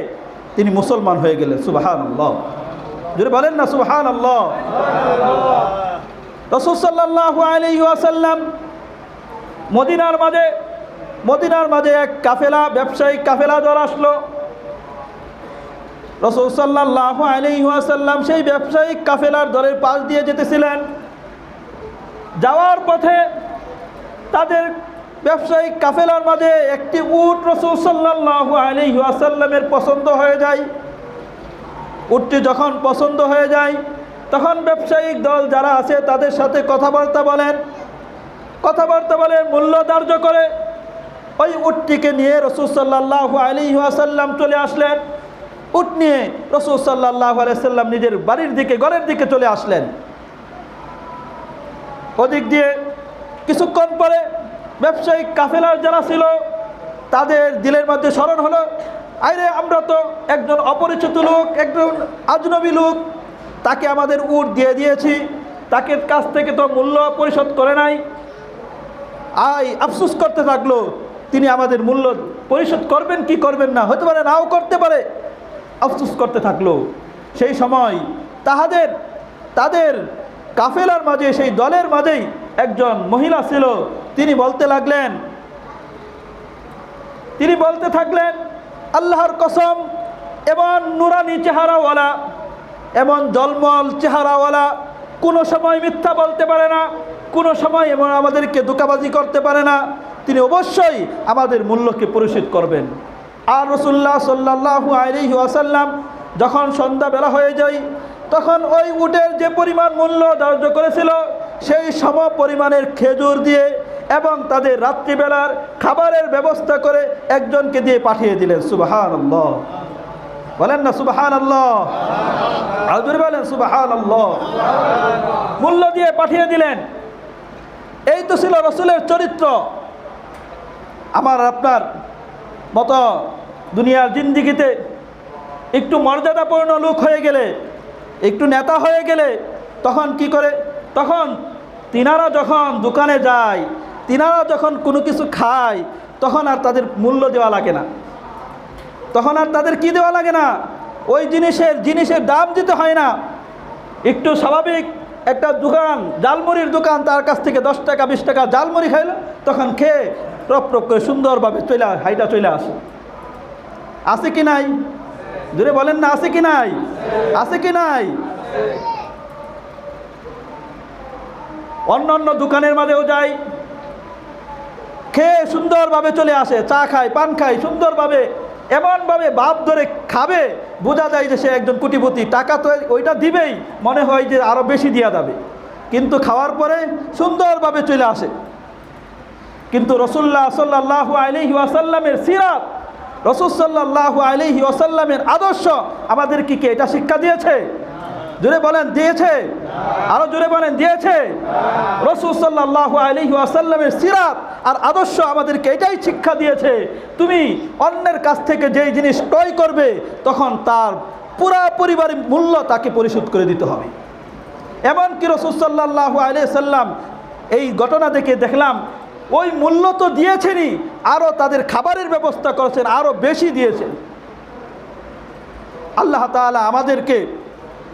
তিনি মুসলমান হয়ে গেলেন। সুবহানাল্লাহ। যদি বলেন না সুবহানাল্লাহ। রাসূল সাল্লাল্লাহু আলাইহি ওয়াসাল্লাম মদিনার মাঝে এক কাফেলা, ব্যবসায়িক কাফেলা দল আসলো। রাসূল সাল্লাল্লাহু আলাইহি ওয়াসাল্লাম সেই ব্যবসায়িক কাফেলার দলের পাশ দিয়ে যেতেছিলেন। যাওয়ার পথে তাদের ব্যবসায়িক কাফেলার মাঝে একটি উট রাসূল সাল্লাল্লাহু আলাইহি ওয়াসাল্লামের পছন্দ হয়ে যায়। উটটি যখন পছন্দ হয়ে যায় তখন ব্যবসায়িক দল যারা আছে তাদের সাথে কথাবার্তা বলে মূল্য ধার্য করে ওই উটটিকে নিয়ে রাসূল সাল্লাল্লাহু আলাইহি ওয়াসাল্লাম চলে আসলেন। উট নিয়ে রাসূল সাল্লাল্লাহু আলাইহি ওয়াসাল্লাম নিজের বাড়ির দিকে, ঘরের দিকে চলে আসলেন। ওদিক দিয়ে কিছুক্ষণ পরে ব্যবসায়িক কাফেলার যারা ছিল তাদের দিলের মধ্যে স্মরণ হলো, আরে আমরা তো একজন অপরিচিত লোক, একজন আজনবী লোক, তাকে আমাদের উট দিয়ে দিয়েছি, তাকে কাছ থেকে তো মূল্য পরিশোধ করে নাই। আফসোস করতে থাকলো, তিনি আমাদের মূল্য পরিশোধ করবেন কি করবেন না, হতে পারে নাও করতে পারে। আফসোস করতে থাকলো। সেই সময় তাদের কাফেলার মাঝে, সেই দলের মাঝেই একজন মহিলা ছিল। তিনি বলতে থাকলেন, আল্লাহর কসম, এমন নুরানি চেহারাওয়ালা, এমন জলমল চেহারাওয়ালা কোনো সময় মিথ্যা বলতে পারে না, কোনো সময় এমন আমাদেরকে ধোঁকাবাজি করতে পারে না, তিনি অবশ্যই আমাদের মূল্যকে পরিশোধ করবেন। আর রাসূলুল্লাহ সাল্লাল্লাহু আলাইহি ওয়াসাল্লাম যখন সন্ধ্যাবেলা হয়ে যায় তখন ওই উটের যে পরিমাণ মূল্য ধার্য করেছিল সেই সম পরিমাণের খেজুর দিয়ে এবং তাদের রাত্রিবেলার খাবারের ব্যবস্থা করে একজনকে দিয়ে পাঠিয়ে দিলেন। সুবহানাল্লাহ, বলেন না সুবহানাল্লাহ, আজুর বলেন সুবহানাল্লাহ। মূল্য দিয়ে পাঠিয়ে দিলেন। এই তো ছিল রাসূলের চরিত্র। আমার আপনার মতো দুনিয়ার জিন্দিগিতে একটু মর্যাদাপূর্ণ লোক হয়ে গেলে, একটু নেতা হয়ে গেলে তখন কি করে, তখন তিনারা যখন দোকানে যায়, তিনারা যখন কোনো কিছু খায়, তখন আর তাদের মূল্য দেওয়া লাগে না, তখন আর তাদের কি দেওয়া লাগে না, ওই জিনিসের দাম দিতে হয় না। একটু স্বাভাবিক একটা দোকান, জালমুড়ির দোকান, তার কাছ থেকে 10 টাকা 20 টাকা জালমুড়ি খাইলো, তখন খেয়ে টপ করে সুন্দরভাবে হাইটা চলে আসে। আছে কি নাই? জোরে বলেন না, আছে কি নাই? আছে কি নাই? অন্য দোকানের মাঝেও যায়, খেয়ে সুন্দরভাবে চলে আসে, চা খায়, পান খায়, সুন্দরভাবে এমনভাবে ভাব ধরে খাবে, বোঝা যায় যে সে একজন কোটিপতি। টাকা তো ওইটা দিবেই, মনে হয় যে আরও বেশি দেওয়া যাবে, কিন্তু খাওয়ার পরে সুন্দরভাবে চলে আসে। কিন্তু রাসূলুল্লাহ সাল্লাল্লাহু আলাইহি ওয়াসাল্লামের সিরাত, রাসূল সাল্লাল্লাহু আলাইহি ওয়াসাল্লামের আদর্শ আমাদেরকে কি এটা শিক্ষা দিয়েছে? জোরে বলেন দিয়েছে? আরো জোরে বলেন দিয়েছে? রাসূল সাল্লাল্লাহু আলাইহি ওয়াসাল্লামের সিরাত আর আদর্শ আমাদেরকে এটাই শিক্ষা দিয়েছে, তুমি অন্যের কাছ থেকে যেই জিনিস ক্রয় করবে তখন তার পুরা পরিবারের মূল্য তাকে পরিশোধ করে দিতে হবে। এমনকি রাসূল সাল্লাল্লাহু আলাইহি ওয়াসাল্লাম এই ঘটনা দেখে দেখলাম ওই মূল্য তো দিয়েছেনই, আরও তাদের খাবারের ব্যবস্থা করেছেন, আরও বেশি দিয়েছেন। আল্লাহ তাআলা আমাদেরকে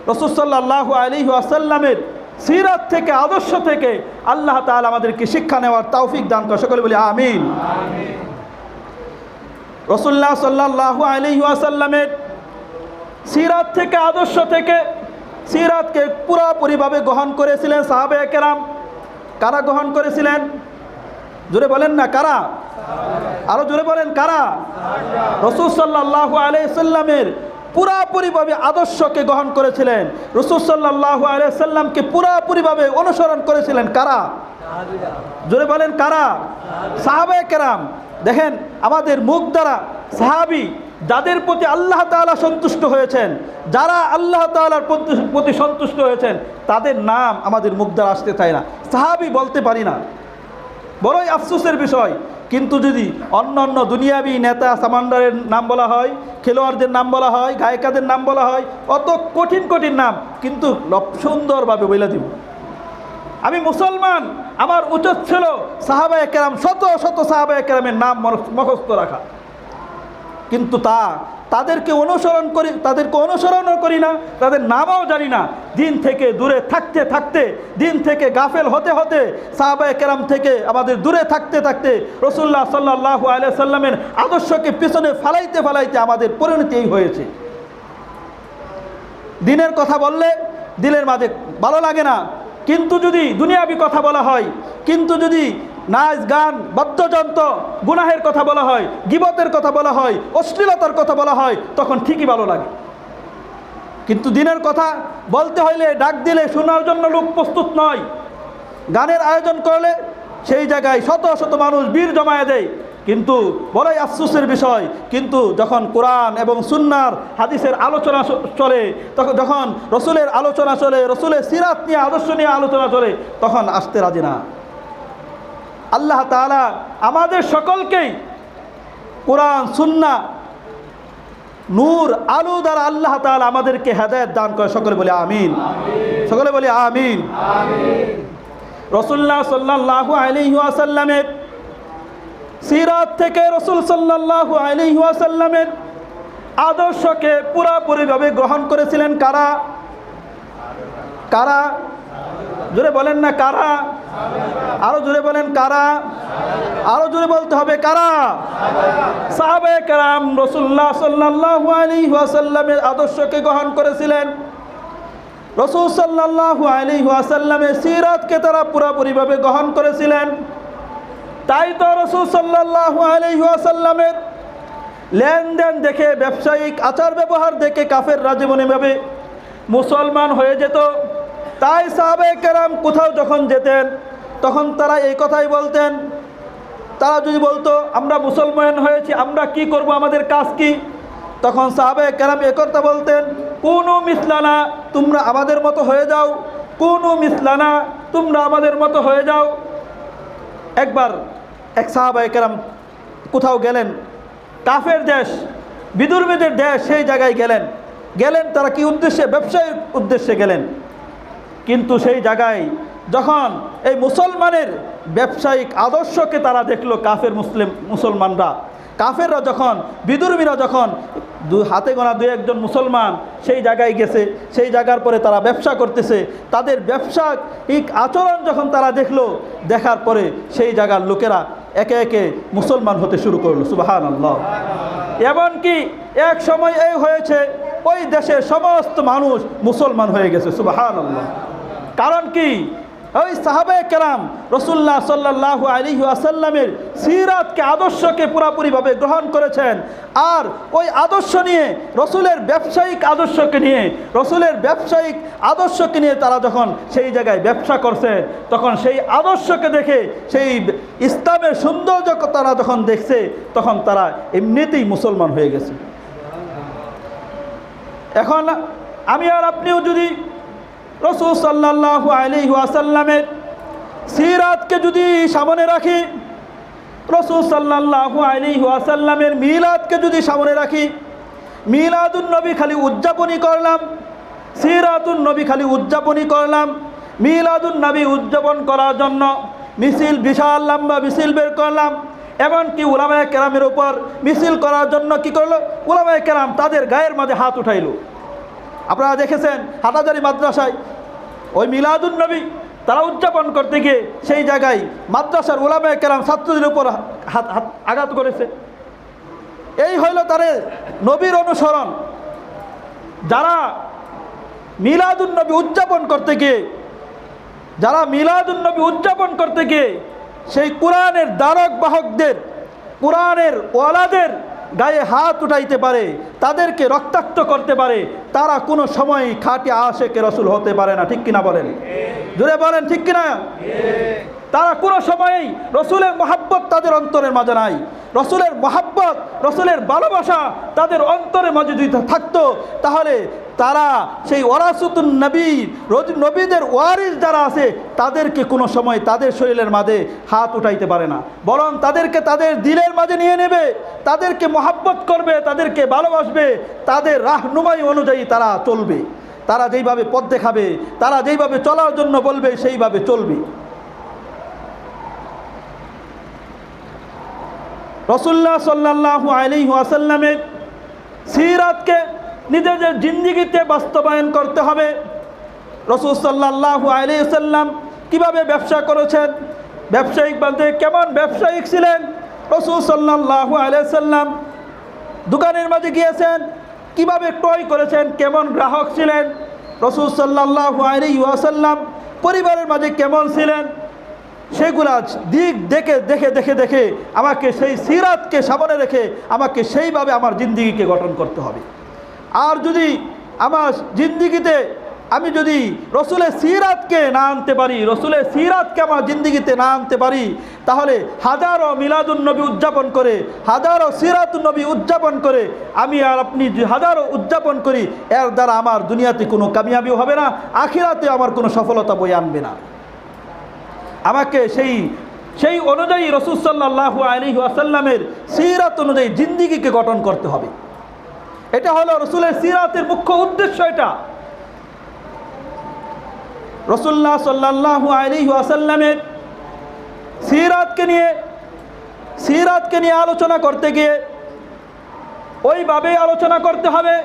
রাসূল সাল্লাল্লাহু আলাইহি ওয়াসাল্লামের সিরাত থেকে, আদর্শ থেকে আল্লাহ তাআলা আমাদেরকে শিক্ষা নেওয়ার তৌফিক দান করে। সকলে বলি আমিন। রাসূলুল্লাহ সাল্লাল্লাহু আলাইহি ওয়াসাল্লামের সিরাত থেকে, আদর্শ থেকে, সিরাতকে পুরোপুরিভাবে গ্রহণ করেছিলেন সাহাবায়ে কেরাম। কারা গ্রহণ করেছিলেন? জোরে বলেন না কারা? আরো জোরে বলেন কারা? রাসূল সাল্লাল্লাহু আলাইহি ওয়াসাল্লামের পুরোপুরিভাবে আদর্শকে গ্রহণ করেছিলেন, রাসূল সাল্লাল্লাহু আলাইহি ওয়াসাল্লামকে পুরোপুরিভাবে অনুসরণ করেছিলেন কারা? জোরে বলেন কারা? সাহাবায়ে কেরাম। দেখেন আমাদের মুখ দ্বারা সাহাবী যাদের প্রতি আল্লাহ তাআলা সন্তুষ্ট হয়েছেন, যারা আল্লাহ তাআলার প্রতি সন্তুষ্ট হয়েছেন, তাদের নাম আমাদের মুখ দ্বারা আসতে চায় না, সাহাবী বলতে পারি না, বড়ই আফসোসের বিষয়। কিন্তু যদি অন্য দুনিয়াবি নেতা সামান্ডারের নাম বলা হয়, খেলোয়াড়দের নাম বলা হয়, গায়িকাদের নাম বলা হয়, অত কঠিন নাম, কিন্তু সুন্দরভাবে বলে দিব। আমি মুসলমান, আমার উচিত ছিল সাহাবায়ে কেরাম, শত শত সাহাবায়ে কেরামের নাম মুখস্থ রাখা, কিন্তু তা তাদেরকে অনুসরণও করি না, তাদের নামও জানি না। দিন থেকে দূরে থাকতে থাকতে, দিন থেকে গাফেল হতে হতে, সাহাবায়ে কেরাম থেকে আমাদের দূরে থাকতে থাকতে রাসূলুল্লাহ সাল্লাল্লাহু আলাইহি সাল্লামের আদর্শকে পিছনে ফালাইতে ফালাইতে আমাদের পরিণতি এই হয়েছে। দিনের কথা বললে দিলের মাঝে ভালো লাগে না, কিন্তু যদি দুনিয়াবি কথা বলা হয়, কিন্তু যদি নাচ গান বাদ্যযন্ত্র গুনাহের কথা বলা হয়, গীবতের কথা বলা হয়, অশ্লীলতার কথা বলা হয়, তখন ঠিকই ভালো লাগে। কিন্তু দিনের কথা বলতে হইলে ডাক দিলে শোনার জন্য লোক প্রস্তুত নয়। গানের আয়োজন করলে সেই জায়গায় শত শত মানুষ ভিড় জমায়ে দেয়, কিন্তু বড়ই আফসোসের বিষয়, কিন্তু যখন কোরআন এবং সুন্নাহর হাদিসের আলোচনা চলে, তখন যখন রসুলের আলোচনা চলে, রসুলের সিরাত নিয়ে আদর্শ নিয়ে আলোচনা চলে, তখন আসতে রাজি না। আল্লাহ তাআলা আমাদের সকলকেই কোরআন সুন্নাহ নূর আলো দ্বারা আল্লাহ তাআলা আমাদেরকে হেদায়েত দান করে। সকলে বলি আমিন, সকলে বলি আমিন। রাসূলুল্লাহ সাল্লাল্লাহু আলাইহি ওয়াসাল্লামের সিরাত থেকে রাসূল সাল্লাল্লাহু আলাইহি ওয়াসাল্লামের আদর্শকে পুরোপুরিভাবে গ্রহণ করেছিলেন কারা? কারা? জোরে বলেন না কারা? আরো জোরে বলেন কারা? আরো জোরে বলতে হবে কারা? সাহাবায়ে কেরাম রাসূলুল্লাহ সাল্লাল্লাহু আলাইহি ওয়াসাল্লামের আদর্শকে গ্রহণ করেছিলেন। রাসূল সাল্লাল্লাহু আলাইহি ওয়াসাল্লামের সিরাতকে তারা পুরোপুরিভাবে গ্রহণ করেছিলেন। তাই তো রাসূল সাল্লাল্লাহু আলাইহি ওয়াসাল্লামের লেনদেন দেখে, ব্যবসায়িক আচার ব্যবহার দেখে কাফেররা যেমনভাবে মুসলমান হয়ে যেত, তাই সাহাবায়ে কেরাম কোথাও যখন যেতেন তখন তারা এই কথাই বলতেন। তারা যদি বলতো আমরা মুসলমান হয়েছি, আমরা কি করব, আমাদের কাজ কি, তখন সাহাবায়ে কেরাম এই কথা বলতেন, কুনু মিসলানা, তোমরা আমাদের মতো হয়ে যাও, কুনু মিসলানা, তোমরা আমাদের মতো হয়ে যাও। একবার এক সাহাবায়ে কেরাম কোথাও গেলেন, কাফের দেশ, বিদুর্মীদের দেশ, সেই জায়গায় গেলেন তারা কি উদ্দেশ্যে? ব্যবসায়িক উদ্দেশ্যে গেলেন। কিন্তু সেই জায়গায় যখন এই মুসলমানের ব্যবসায়িক আদর্শকে তারা দেখলো, মুসলমানরা, কাফেররা যখন, বিদুর্মীরা যখন হাতে গোনা দুই একজন মুসলমান সেই জায়গায় গেছে, সেই জায়গার পরে তারা ব্যবসা করতেছে, তাদের ব্যবসায়িক আচরণ যখন তারা দেখলো, দেখার পরে সেই জায়গার লোকেরা একে একে মুসলমান হতে শুরু করলো। সুবহানাল্লাহ। এমনকি এক সময় এই হয়েছে ওই দেশের সমস্ত মানুষ মুসলমান হয়ে গেছে। সুবহানাল্লাহ। কারণ কি? ওই সাহাবায়ে কেরাম রাসূলুল্লাহ সাল্লাল্লাহু আলাইহি ওয়াসাল্লামের সিরাতকে, আদর্শকে পুরোপুরিভাবে গ্রহণ করেছেন। আর ওই আদর্শ নিয়ে, রসুলের ব্যবসায়িক আদর্শকে নিয়ে তারা যখন সেই জায়গায় ব্যবসা করছে, তখন সেই আদর্শকে দেখে, সেই ইসলামের সৌন্দর্য তারা যখন দেখছে, তখন তারা এমনিতেই মুসলমান হয়ে গেছে। এখন আমি আর আপনিও যদি রাসূল সাল্লাল্লাহু আলাইহি ওয়াসাল্লামের সিরাতকে যদি সামনে রাখি, রাসূল সাল্লাল্লাহু আলাইহি ওয়াসাল্লামের মিলাদকে যদি সামনে রাখি, মিলাদুন নবী খালি উদযাপনই করলাম, সিরাতুন নবী খালি উদযাপনই করলাম, মিলাদুন নবী উদযাপন করার জন্য মিছিল, বিশাল লম্বা মিছিল বের করলাম, এমনকি উলামায়ে কেরামের উপর মিছিল করার জন্য কি করলো? উলামায়ে কেরাম তাদের গায়ের মাঝে হাত উঠাইলো। আপনারা দেখেছেন হাটাজারি মাদ্রাসায় ওই মিলাদুন নবী তারা উদযাপন করতে গিয়ে সেই জায়গায় মাদ্রাসার উলামায়ে কেরাম ছাত্রদের উপর হাত আঘাত করেছে। এই হইল তাদের নবীর অনুসরণ। যারা মিলাদুন নবী উদযাপন করতে গিয়ে সেই কোরআনের দ্বারক বাহকদের, কোরআনের ওয়ালাদের গায়ে হাত উঠাইতে পারে, তাদেরকে রক্তাক্ত করতে পারে, তারা কোনো সময় খাঁটি আশিকে রাসূল হতে পারে না। ঠিক কিনা বলেন? জোরে বলেন ঠিক কিনা? তারা কোনো সময়ই রসুলের মহাব্বত তাদের অন্তরের মাঝে নাই। রসুলের মহাব্বত, রসুলের ভালোবাসা তাদের অন্তরের মাঝে যদি থাকতো, তাহলে তারা সেই ওয়ারাসাতুন নবী, নবীদের ওয়ারিস যারা আছে, তাদেরকে কোনো সময় তাদের শরীরের মাঝে হাত উঠাইতে পারে না, বরং তাদেরকে তাদের দিলের মাঝে নিয়ে নেবে, তাদেরকে মহাব্বত করবে, তাদেরকে ভালোবাসবে, তাদের রাহনুমাই অনুযায়ী তারা চলবে, তারা যেইভাবে পথ দেখাবে, তারা যেইভাবে চলার জন্য বলবে সেইভাবে চলবে। রাসূলুল্লাহ সাল্লাল্লাহু আলাইহি ওয়াসাল্লামের সিরাতকে নিজেদের জিন্দেগিতে বাস্তবায়ন করতে হবে। রাসূল সাল্লাল্লাহু আলাইহি ওয়াসাল্লাম কীভাবে ব্যবসা করেছেন, ব্যবসায়িক বলতে কেমন ব্যবসায়িক ছিলেন। রাসূল সাল্লাল্লাহু আলাইহি ওয়াসাল্লাম দোকানের মাঝে গিয়েছেন, কিভাবে ক্রয় করেছেন, কেমন গ্রাহক ছিলেন। রাসূল সাল্লাল্লাহু আলাইহি ওয়াসাল্লাম পরিবারের মাঝে কেমন ছিলেন, সেগুলা দিক দেখে দেখে দেখে দেখে আমাকে সেই সিরাতকে সামনে রেখে আমাকে সেইভাবে আমার জিন্দেগিকে গঠন করতে হবে। আর যদি আমার জিন্দেগিতে আমি যদি রসুলের সিরাতকে না আনতে পারি, রসুলের সিরাতকে আমার জিন্দেগিতে না আনতে পারি, তাহলে হাজারো মিলাদুন্নবী উদযাপন করে, হাজারো সিরাতুন্নবী উদযাপন করে আমি আর আপনি হাজারো উদযাপন করি, এর দ্বারা আমার দুনিয়াতে কোনো কামিয়াবিও হবে না, আখিরাতে আমার কোনো সফলতা বয়ে আনবে না। আমাকে সেই অনুযায়ী রাসূল সাল্লাল্লাহু আলাইহি ওয়াসাল্লামের সিরাত অনুযায়ী জিন্দেগিকে গঠন করতে হবে। এটা হলো রসুলের সিরাতের মুখ্য উদ্দেশ্য। এটা রাসূলুল্লাহ সাল্লাল্লাহু আলাইহি ওয়াসাল্লামের সিরাতকে নিয়ে আলোচনা করতে গিয়ে ওইভাবে আলোচনা করতে হবে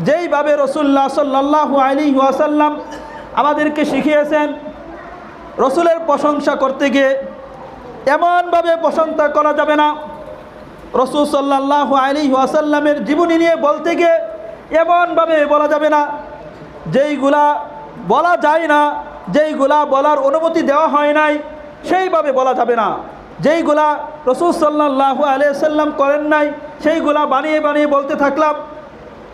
যেইভাবে রাসূলুল্লাহ সাল্লাল্লাহু আলাইহি ওয়াসাল্লাম আমাদেরকে শিখিয়েছেন। রসুলের প্রশংসা করতে গিয়ে এমনভাবে প্রশংসা করা যাবে না, রাসূল সাল্লাল্লাহু আলাইহি ওয়াসাল্লামের জীবনী নিয়ে বলতে গিয়ে এমনভাবে বলা যাবে না যেইগুলা বলা যায় না, যেইগুলা বলার অনুমতি দেওয়া হয় নাই সেইভাবে বলা যাবে না, যেইগুলা রাসূল সাল্লাল্লাহু আলাইহি ওয়াসাল্লাম করেন নাই সেইগুলা বানিয়ে বানিয়ে বলতে থাকলাম।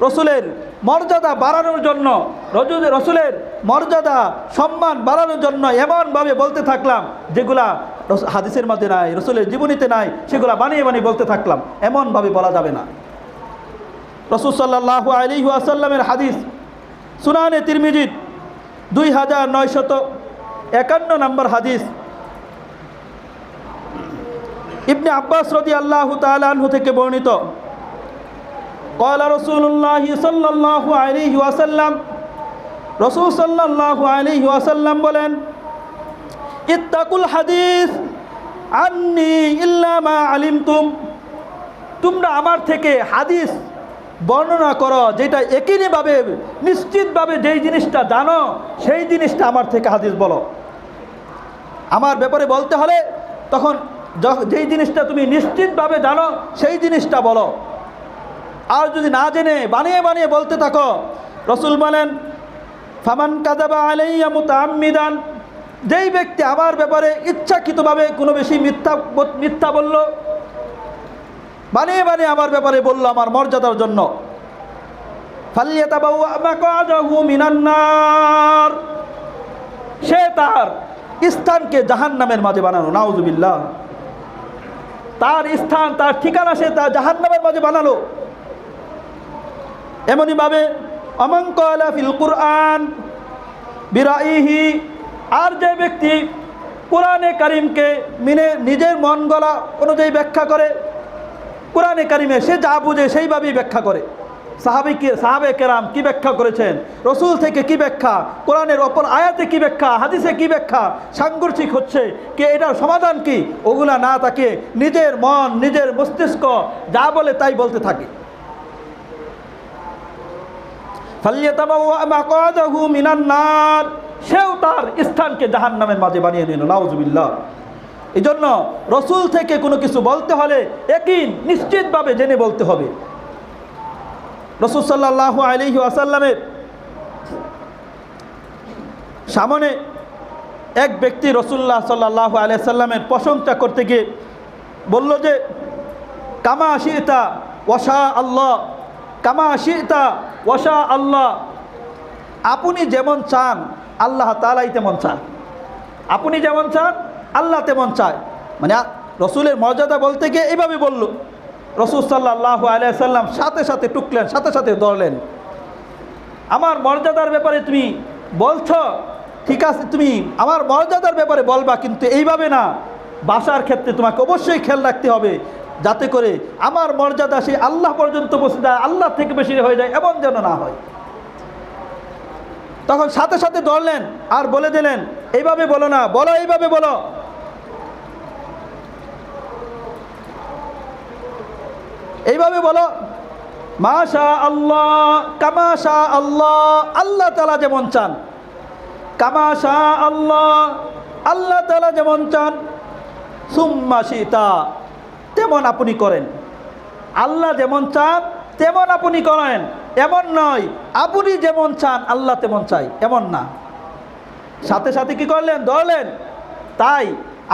রসুলের মর্যাদা বাড়ানোর জন্য, রসুলের মর্যাদা সম্মান বাড়ানোর জন্য এমনভাবে বলতে থাকলাম যেগুলা হাদিসের মধ্যে নাই, রসুলের জীবনীতে নাই, সেগুলা বানিয়ে বানিয়ে বলতে থাকলাম। এমনভাবে বলা যাবে না। রাসূল সাল্লাল্লাহু আলাইহি ওয়াসাল্লামের হাদিস সুনানে তিরমিজির 2951 নম্বর হাদিস, ইবনে আব্বাস রাদিয়াল্লাহু তাআলা আনহু থেকে বর্ণিত, قال رسول الله صلى الله عليه وسلم, রাসূল সাল্লাল্লাহু আলাইহি ওয়াসাল্লাম বলেন, ইত্তাকুল হাদিস আন্নি ইল্লা মা আলিমতুম, তোমরা আমার থেকে হাদিস বর্ণনা করো যেটা একইভাবে নিশ্চিতভাবে যেই জিনিসটা জানো সেই জিনিসটা আমার থেকে হাদিস বলো। আমার ব্যাপারে বলতে হলে তখন যেই জিনিসটা তুমি নিশ্চিতভাবে জানো সেই জিনিসটা বলো। আর যদি না জেনে বানিয়ে বানিয়ে বলতে থাকো, রাসূল বলেন, ফামান কাযাবা আলাইয়া মুতাআম্মিদান, যেই ব্যক্তি আমার ব্যাপারে ইচ্ছাকৃতভাবে কোনো বেশি মিথ্যা বলল, বানিয়ে বানিয়ে আমার ব্যাপারে বলল আমার মর্যাদার জন্য, ফালইয়াতাবাওয়া মাকআদাহু মিনান নার, সে তার স্থানকে জাহান্নামের মাঝে বানানো, নাউযুবিল্লাহ, তার স্থান তার ঠিকানা সে তার জাহান্নামের মাঝে বানালো। এমনিভাবে আমান ক্বালা ফিল কুরআন বিরাইহি, আর যে ব্যক্তি কোরআনে কারিমকে নিজের মন গলা অনুযায়ী ব্যাখ্যা করে, কোরআনে কারিমে সে যা বুঝে সেইভাবেই ব্যাখ্যা করে। সাহাবে কেরাম কি ব্যাখ্যা করেছেন, রসুল থেকে কি ব্যাখ্যা, কোরআনের অপর আয়াতে কি ব্যাখ্যা, হাদিসে কি ব্যাখ্যা, সাংঘর্ষিক হচ্ছে কি, এটার সমাধান কি, ওগুলা না তাকে নিজের মন নিজের মস্তিষ্ক যা বলে তাই বলতে থাকে। ফালইয়াতাবাওয়া মাকআদাহু মিনান নার, সেও তার স্থানকে জাহান্নামের মাঝে বানিয়ে নিল, নাউযুবিল্লাহ। এই জন্য রসুল থেকে কোনো কিছু বলতে হলে একই নিশ্চিতভাবে জেনে বলতে হবে। রাসূল সাল্লাল্লাহু আলাইহি ওয়াসাল্লামের সামনে এক ব্যক্তি রাসূলুল্লাহ সাল্লাল্লাহু আলাইহি ওয়াসাল্লামের প্রশংসা করতে গিয়ে বলল যে, কামা শি'তা ওয়াশা আল্লাহ, কামা শি'তা ওয়াশা আল্লাহ, আপনি যেমন চান আল্লাহ তাআলাই তেমন চান, আপনি যেমন চান আল্লাহ তেমন চায়। মানে রসুলের মর্যাদা বলতে গিয়ে এইভাবে বলল। রাসূল সাল্লাল্লাহু আলাইহি ওয়াসাল্লাম সাথে সাথে টুকলেন, সাথে সাথে ধরলেন, আমার মর্যাদার ব্যাপারে তুমি বলছো, ঠিক আছে তুমি আমার মর্যাদার ব্যাপারে বলবা, কিন্তু এইভাবে না, বাসার ক্ষেত্রে তোমাকে অবশ্যই খেয়াল রাখতে হবে যাতে করে আমার মর্যাদা সেই আল্লাহ পর্যন্ত পৌঁছে যায়, আল্লাহ থেকে বেশি হয়ে যায়, এমন যেন না হয়। তখন সাথে সাথে ধরলেন আর বলে দিলেন, এইভাবে বলো না, বলো এইভাবে বলো। এইভাবে বলো, মাশা আল্লাহ কামা শা আল্লাহ, আল্লাহ তাআলা যেমন চান। কামা শা আল্লাহ, আল্লাহ তাআলা যেমন চান। সুম্মা শিতা, তেমন আপনি করেন। আল্লাহ যেমন চান তেমন আপনি করেন, এমন নয় আপনি যেমন চান আল্লাহ তেমন চাই, এমন না। সাথে সাথে কি করলেন? ধরলেন। তাই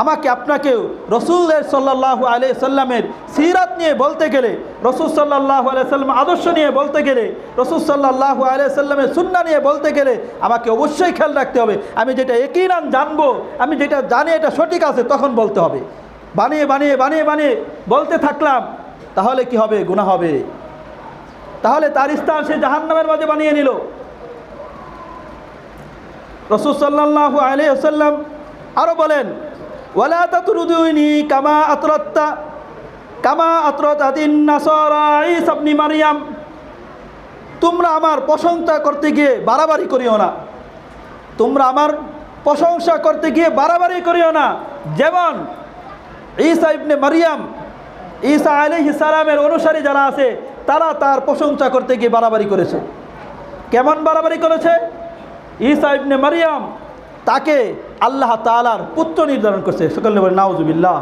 আমাকে আপনাকেও রসুল সাল্লাল্লাহু আলাইহি সাল্লামের সিরাত নিয়ে বলতে গেলে, রসুল সাল্লাল্লাহু আলাইহি সাল্লাম আদর্শ নিয়ে বলতে গেলে, রসুল সাল্লাল্লাহু আলাইহি সাল্লামের সুন্নাহ নিয়ে বলতে গেলে আমাকে অবশ্যই খেয়াল রাখতে হবে। আমি যেটা ইয়াকিনান জানবো, আমি যেটা জানি এটা সঠিক আছে, তখন বলতে হবে। বানিয়ে বানিয়ে বানিয়ে বানিয়ে বলতে থাকলাম, তাহলে কি হবে? গুনাহ হবে। তাহলে তার স্থান সে জাহান্নামের মাঝে বানিয়ে নিল। রাসূল সাল্লাল্লাহু আলাইহি ওয়াসাল্লাম আরো বলেন, ওয়ালা তাতরুদুনি কামা আতরাতাতিন নাসারা ঈসা ইবনে মারইয়াম, তোমরা আমার প্রশংসা করতে গিয়ে বাড়াবাড়ি করিও না। তোমরা আমার প্রশংসা করতে গিয়ে বাড়াবাড়ি করিও না। যেমন ঈসা ইবনে মারইয়াম, ঈসা আলাইহিস সালামের অনুসারী যারা আছে তারা তার প্রশংসা করতে গিয়ে বাড়াবাড়ি করেছে। কেমন বাড়াবাড়ি করেছে? ঈসা ইবনে মারইয়াম তাকে আল্লাহ তাআলার পুত্র নির্ধারণ করছে। সকলে বলে নাউজুবিল্লাহ।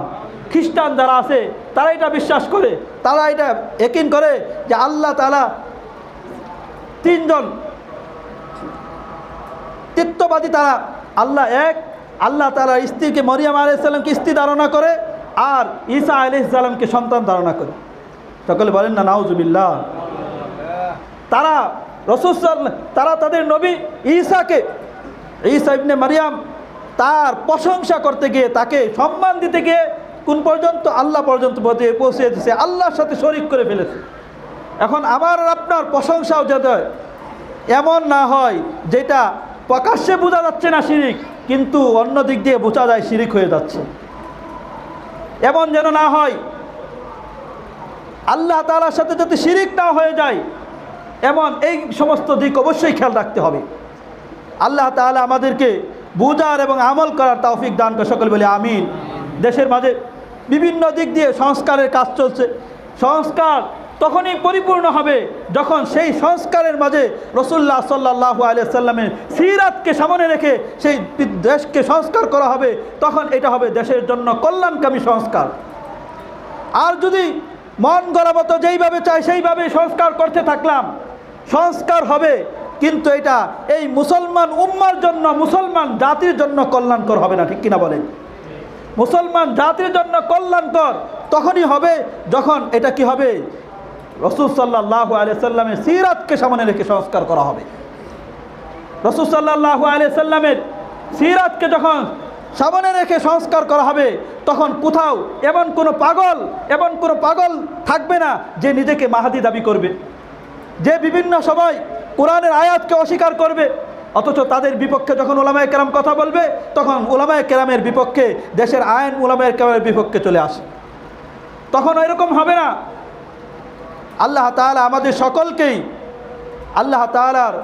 খ্রিস্টান যারা আছে তারা এটা বিশ্বাস করে, তারা এটা ইয়াকিন করে যে আল্লাহ তাআলা তিনজন, তৃতীয়বাদী তারা। আল্লাহ এক, আল্লাহ তাআলার স্ত্রীকে মরিয়ম আলাইহিস সালামকে স্ত্রী ধারণা করে, আর ঈসা আলাইহিস সালামকে সন্তান ধারণা করে। সকলে বলেন না নাউজুবিল্লাহ। তারা তারা তাদের নবী ঈসাকে, ঈসা ইবনে মারইয়াম, তার প্রশংসা করতে গিয়ে, তাকে সম্মান দিতে গিয়ে কোন পর্যন্ত? আল্লাহ পর্যন্ত পৌঁছে দিয়েছে, আল্লাহর সাথে শরীক করে ফেলেছে। এখন আমার আর আপনার প্রশংসাও যাতে এমন না হয় যেটা প্রকাশ্যে বোঝা যাচ্ছে না শিরিক, কিন্তু অন্য দিক দিয়ে বোঝা যায় শিরিক হয়ে যাচ্ছে, এমন যেন না হয়। আল্লাহ তাআলার সাথে যাতে শিরিক না হয়ে যায়, এমন এই সমস্ত দিক অবশ্যই খেয়াল রাখতে হবে। আল্লাহ তাআলা আমাদেরকে বুঝার এবং আমল করার তৌফিক দান করে। সকলে বলি আমিন। দেশের মাঝে বিভিন্ন দিক দিয়ে সংস্কারের কাজ চলছে। সংস্কার তখনই পরিপূর্ণ হবে যখন সেই সংস্কারের মাঝে রাসূলুল্লাহ সাল্লাল্লাহু আলাইহি সাল্লামের সিরাতকে সামনে রেখে সেই দেশকে সংস্কার করা হবে, তখন এটা হবে দেশের জন্য কল্যাণকামী সংস্কার। আর যদি মন গড়ামতো যেইভাবে চাই সেইভাবে সংস্কার করতে থাকলাম, সংস্কার হবে কিন্তু এটা এই মুসলমান উম্মার জন্য, মুসলমান জাতির জন্য কল্যাণকর হবে না। ঠিক কিনা বলেন? মুসলমান জাতির জন্য কল্যাণকর তখনই হবে যখন এটা কি হবে? রাসূল সাল্লাল্লাহু আলাইহি সাল্লামের সিরাতকে সামনে রেখে সংস্কার করা হবে। রাসূল সাল্লাল্লাহু আলাইহি সাল্লামের সিরাতকে যখন সামনে রেখে সংস্কার করা হবে, তখন কোথাও এমন কোনো পাগল থাকবে না যে নিজেকে মাহাদি দাবি করবে, যে বিভিন্ন সময় কোরআনের আয়াতকে অস্বীকার করবে, অথচ তাদের বিপক্ষে যখন উলামায়ে কেরাম কথা বলবে, তখন উলামায়ে কেরামের বিপক্ষে, দেশের আইন উলামায়ে কেরামের বিপক্ষে চলে আসে। তখন এরকম হবে না। আল্লাহ তাআলা আমাদের সকলকেই আল্লাহ তাআলার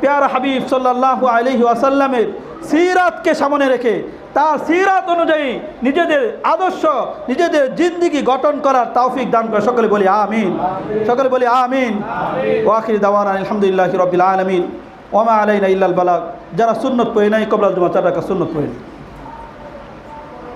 প্যারা হাবিব সাল্লাল্লাহু আলাইহি ওয়াসাল্লামের সিরাতকে সামনে রেখে তার সিরাত অনুযায়ী নিজেদের আদর্শ, নিজেদের জিন্দেগি গঠন করার তৌফিক দান করে। সকলে বলি আমিন। সকলে বলি আমিন। ওয়া আখির দাওয়ানা আলহামদুলিল্লাহি রাব্বিল আলামিন ওয়া মা আলাইনা ইল্লাল বালাগ। যারা সুন্নত পড়ে নাই কবলাল জুমা 4 রাকাত সুন্নত পড়ে।